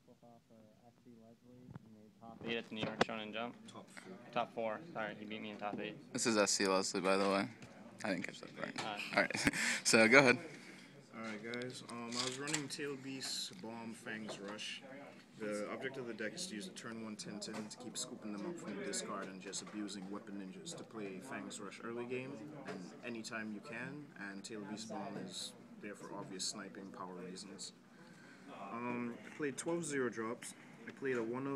profile for SC Leslie. He made top 8 at the New York Shonen Jump. Top 4. Sorry, he beat me in top 8. This is SC Leslie, by the way. I didn't catch that right. Alright, so go ahead. Alright guys, I was running Tail Beast, Bomb, Fangs, Rush. The object of the deck is to use a turn 1 10-10 to keep scooping them up from the discard and just abusing weapon ninjas to play Fangs Rush early game and anytime you can, and Tail Beast Bomb is there for obvious sniping power reasons. I played 12 0 drops. I played a 1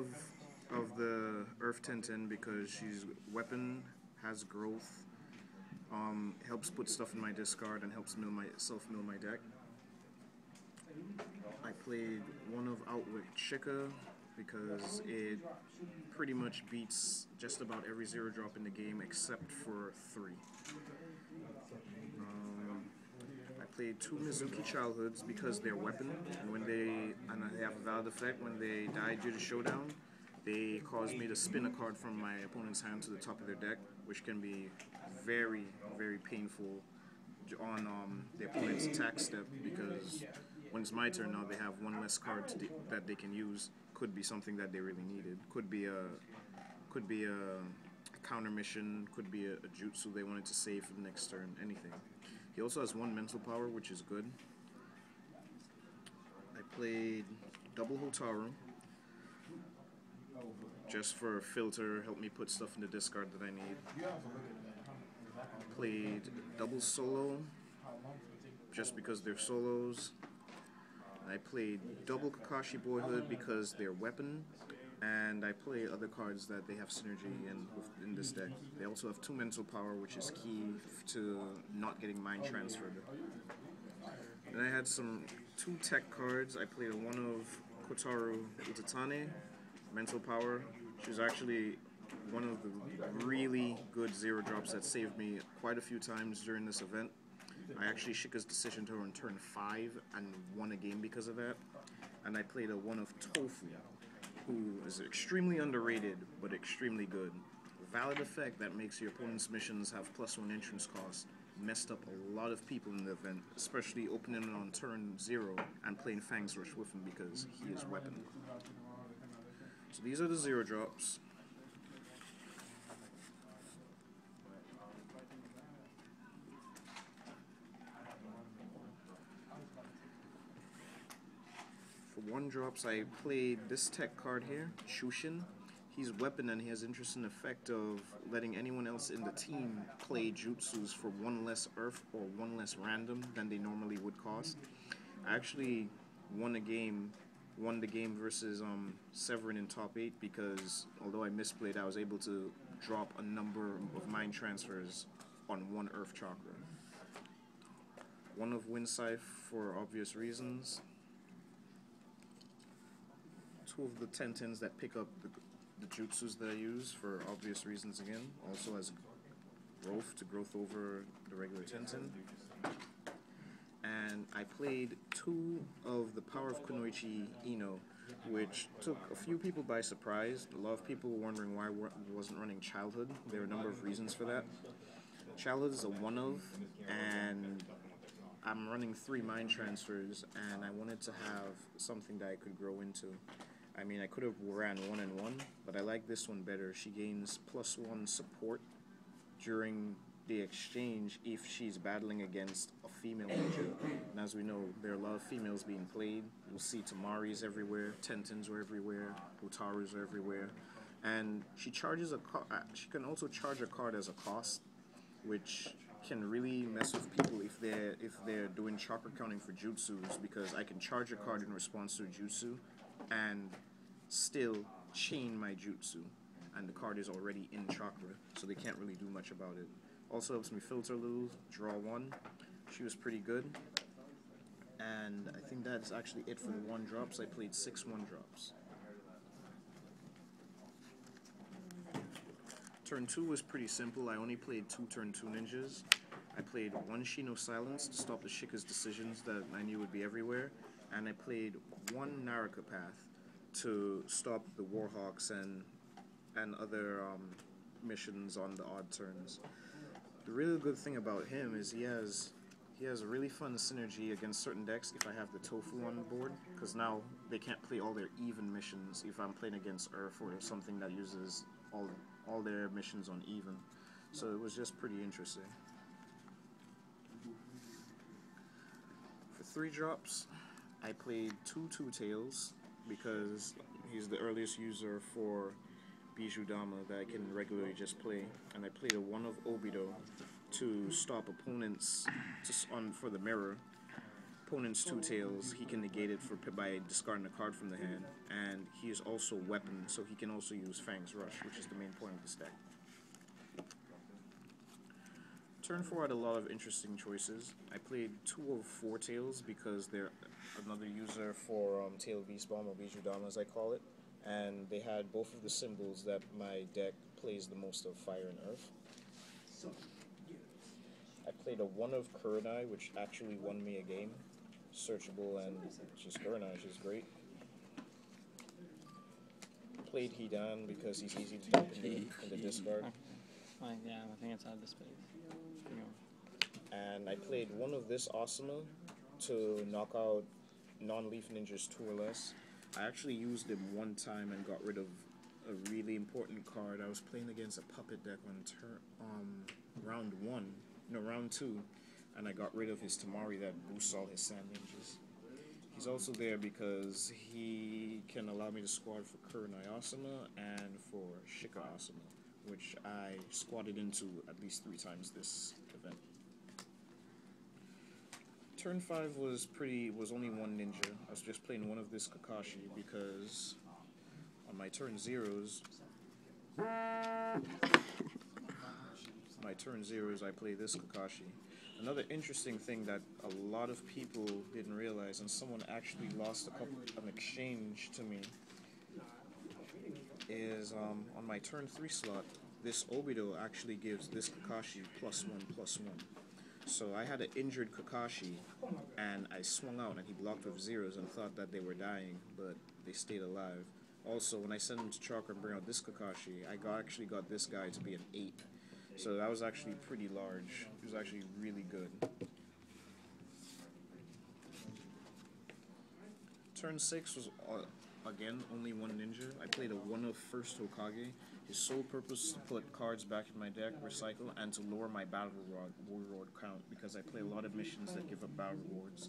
of the Earth 10-10 because she's weapon, has growth, helps put stuff in my discard and helps self-mill my deck. I played 1 of Outwit Shika because it pretty much beats just about every 0 drop in the game except for 3. I played 2 Mizuki Childhoods because they're weapon, and they have a valid effect. When they die due to showdown, they cause me to spin a card from my opponent's hand to the top of their deck, which can be very, very painful on the opponent's attack step, because when it's my turn now, they have 1 less card that they can use. Could be something that they really needed. Could be a counter mission. Could be a jutsu they wanted to save for the next turn. Anything. He also has 1 mental power, which is good. I played double Hotaru just for a filter, help me put stuff in the discard that I need. Played double solo just because they're solos. I played double Kakashi Boyhood because they're weapon, and I play other cards that they have synergy in this deck. They also have 2 mental power, which is key to not getting mind transferred. Then I had 2 tech cards. I played 1 of Kotaru Utatane, mental power. She was actually one of the really good 0 drops that saved me quite a few times during this event. I actually Shika's decision to her on turn 5 and won a game because of that. And I played a 1 of Tofu, who is extremely underrated, but extremely good. Valid effect that makes your opponent's missions have +1 entrance cost. Messed up a lot of people in the event, especially opening it on turn 0 and playing Fangs Rush with him because he is weapon. So these are the 0 drops. For 1 drops, I played this tech card here, Shushin. He's weapon and he has interesting effect of letting anyone else in the team play jutsus for 1 less earth or 1 less random than they normally would cost. I actually won the game versus Severin in top 8 because although I misplayed, I was able to drop a number of mind transfers on 1 earth chakra. 1 of Windscythe for obvious reasons. 2 of the 10-10s that pick up the jutsus that I use for obvious reasons again. Also has growth to growth over the regular 10-10. And I played 2 of the Power of Kunoichi Ino, which took a few people by surprise. A lot of people were wondering why I wasn't running Childhood. There are a number of reasons for that. Childhood is a 1 of, and I'm running 3 mind transfers, and I wanted to have something that I could grow into. I mean, I could have ran 1 and 1, but I like this one better. She gains +1 support during the exchange if she's battling against a female ninja. And as we know, there are a lot of females being played. You'll see Tamaris everywhere, 10-10s are everywhere, Hotarus are everywhere. And she charges she can also charge a card as a cost, which can really mess with people if they're doing chakra counting for jutsus, because I can charge a card in response to a jutsu and still chain my jutsu, and the card is already in chakra, so they can't really do much about it. Also helps me filter a little, draw 1. She was pretty good, and I think that's actually it for the 1 drops. I played 6 1 drops. Turn 2 was pretty simple. I only played 2 turn 2 ninjas. I played 1 Shino Silence to stop the Shika's decisions that I knew would be everywhere, and I played 1 Naraka Path to stop the Warhawks and other missions on the odd turns. The really good thing about him is he has a really fun synergy against certain decks if I have the Tofu on the board, because now they can't play all their even missions if I'm playing against Earth or something that uses all their missions on even. So it was just pretty interesting. For 3 drops, I played 2 Two-Tails because he's the earliest user for Bijou Dama that I can regularly just play, and I played a 1 of Obito to stop opponents for the mirror. Opponent's Two-Tails, he can negate it by discarding a card from the hand, and he is also weapon, so he can also use Fang's Rush, which is the main point of this deck. Turn 4 had a lot of interesting choices. I played 2 of Four-Tails because they're another user for Tail Beast Bomb, or Bijou Dama as I call it, and they had both of the symbols that my deck plays the most of, Fire and Earth. I played a 1 of Kurenai, which actually won me a game. Searchable and just Kurenai, which is great. Played Hidan because he's easy to dump in the discard. Yeah, I think it's out of the space. And I played 1 of this Asuma to knock out non-Leaf Ninjas 2 or less. I actually used him 1 time and got rid of a really important card. I was playing against a puppet deck on round 2, and I got rid of his Tamari that boosts all his Sand Ninjas. He's also there because he can allow me to squad for Kurenai Asuma and for Shika Asuma, which I squatted into at least 3 times this event. Turn 5 was only 1 ninja. I was just playing 1 of this Kakashi because on my turn zeros I play this Kakashi. Another interesting thing that a lot of people didn't realize, and someone actually lost an exchange to me, is on my turn 3 slot, this Obito actually gives this Kakashi +1/+1. So I had an injured Kakashi, and I swung out, and he blocked with zeros and thought that they were dying, but they stayed alive. Also, when I sent him to Chakra and bring out this Kakashi, I actually got this guy to be an 8. So that was actually pretty large. It was actually really good. Turn 6 was, again, only 1 ninja. I played a 1 of First Hokage. His sole purpose is to put cards back in my deck, recycle, and to lower my battle reward count, because I play a lot of missions that give up battle rewards,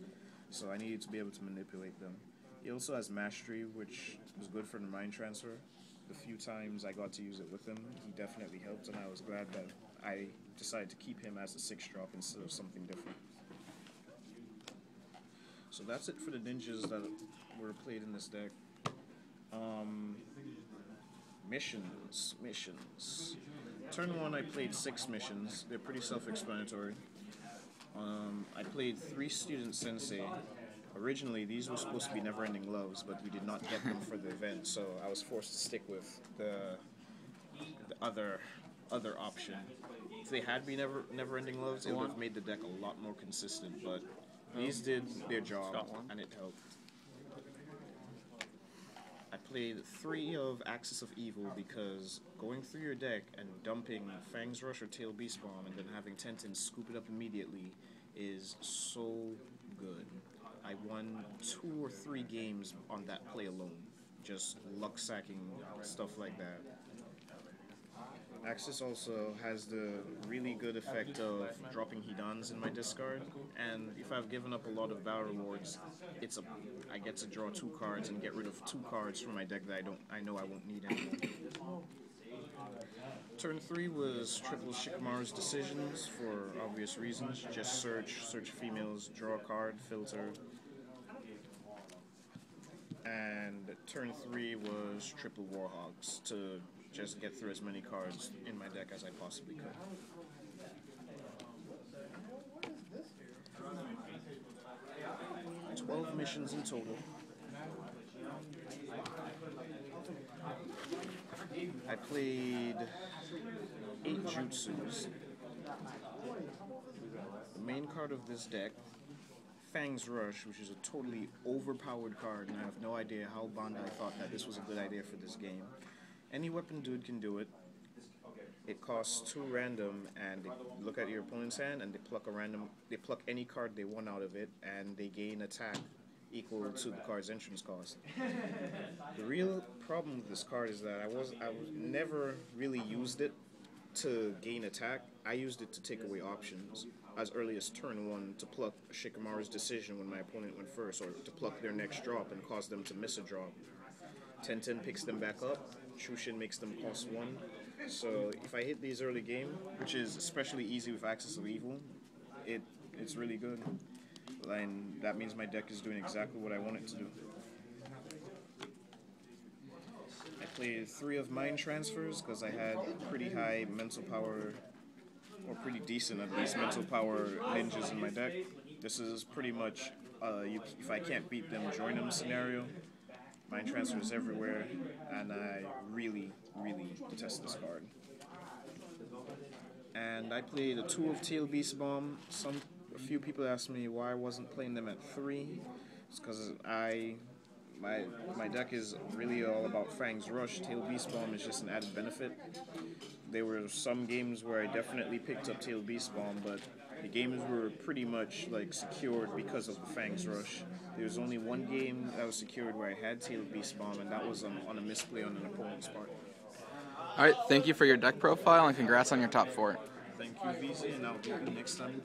so I needed to be able to manipulate them. He also has Mastery, which was good for the mind transfer. The few times I got to use it with him, he definitely helped, and I was glad that I decided to keep him as a 6-drop instead of something different. So that's it for the ninjas that were played in this deck. Missions. Turn 1, I played 6 missions. They're pretty self-explanatory. I played 3 Student Sensei. Originally, these were supposed to be Never-Ending Loves, but we did not get them for the event, so I was forced to stick with the other option. If they had been Never-Ending Loves, it would have made the deck a lot more consistent, but these did their job, and it helped. I played 3 of Axis of Evil because going through your deck and dumping Fang's Rush or Tail Beast Bomb and then having Tenten scoop it up immediately is so good. I won 2 or 3 games on that play alone, just luck sacking, stuff like that. Axis also has the really good effect of dropping Hidans in my discard, and if I've given up a lot of battle rewards, I get to draw 2 cards and get rid of 2 cards from my deck that I know I won't need anymore. Turn 3 was triple Shikamaru's decisions for obvious reasons. Just search females, draw a card, filter. And turn 3 was triple Warhogs to just get through as many cards in my deck as I possibly could. It's 12 missions in total. I played 8 Jutsus. The main card of this deck, Fang's Rush, which is a totally overpowered card, and I have no idea how Bandai thought that this was a good idea for this game. Any weapon dude can do it. It costs 2 random, and they look at your opponent's hand, and they pluck any card they want out of it, and they gain attack equal to the card's entrance cost. The real problem with this card is that I never really used it to gain attack. I used it to take away options as early as turn 1 to pluck Shikamaru's decision when my opponent went first, or to pluck their next drop and cause them to miss a drop. 10-10 picks them back up, Shushin makes them cost 1. So if I hit these early game, which is especially easy with Axis of Evil, it's really good. And that means my deck is doing exactly what I want it to do. I played 3 of Mind Transfers because I had pretty high mental power, or pretty decent at least, mental power ninjas in my deck. This is pretty much, if I can't beat them, join them scenario. Mind Transfers everywhere, and I really, really detest this card. And I played a 2 of Tail Beast Bomb. A few people asked me why I wasn't playing them at 3. It's because my deck is really all about Fang's Rush. Tail Beast Bomb is just an added benefit. There were some games where I definitely picked up Tail Beast Bomb, but the games were pretty much like secured because of the Fang's Rush. There was only one game that was secured where I had Tail Beast Bomb, and that was on a misplay on an opponent's part. All right, thank you for your deck profile, and congrats on your top 4. Thank you, VZ, and I'll do it next time.